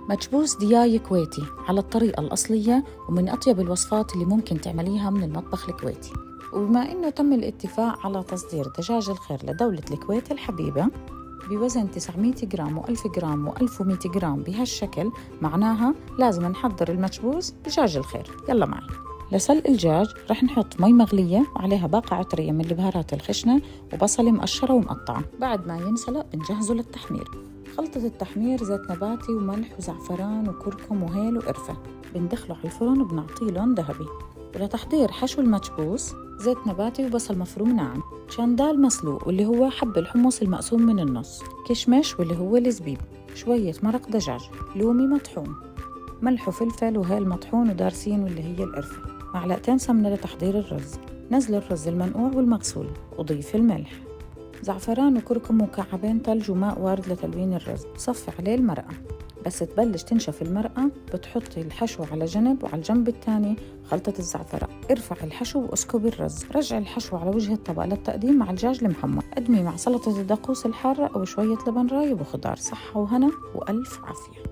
مكبوس دياي كويتي على الطريقة الأصلية ومن أطيب الوصفات اللي ممكن تعمليها من المطبخ الكويتي. وبما إنه تم الاتفاق على تصدير دجاج الخير لدولة الكويت الحبيبة بوزن 900 جرام و1000 جرام و1100 جرام بهالشكل، معناها لازم نحضر المكبوس دجاج الخير. يلا معي. لسلق الدجاج رح نحط مي مغلية وعليها باقة عطرية من البهارات الخشنة وبصل مقشرة ومقطعة. بعد ما ينسلق بنجهزه للتحمير. خلطة التحمير زيت نباتي وملح وزعفران وكركم وهيل وقرفة. بندخله على الفرن وبنعطيه لون ذهبي. ولتحضير حشو المكبوس زيت نباتي وبصل مفروم ناعم، شندال مسلوق واللي هو حب الحمص المقسوم من النص، كشمش واللي هو الزبيب، شوية مرق دجاج، لومي مطحون، ملح وفلفل وهيل مطحون ودارسين واللي هي القرفة، معلقتين سمنة لتحضير الرز. نزل الرز المنقوع والمغسول وضيف الملح، زعفران وكركم ومكعبين ثلج وماء وارد لتلوين الرز. صفي عليه المرقة. بس تبلش تنشف المرقة بتحطي الحشو على جنب، وعلى الجنب الثاني خلطة الزعفران. ارفعي الحشو واسكبي الرز. رجعي الحشو على وجه الطبق للتقديم مع الدجاج المحمر. قدمي مع سلطة الدقوس الحارة أو شوية لبن رايب وخضار. صحة وهنا وألف عافية.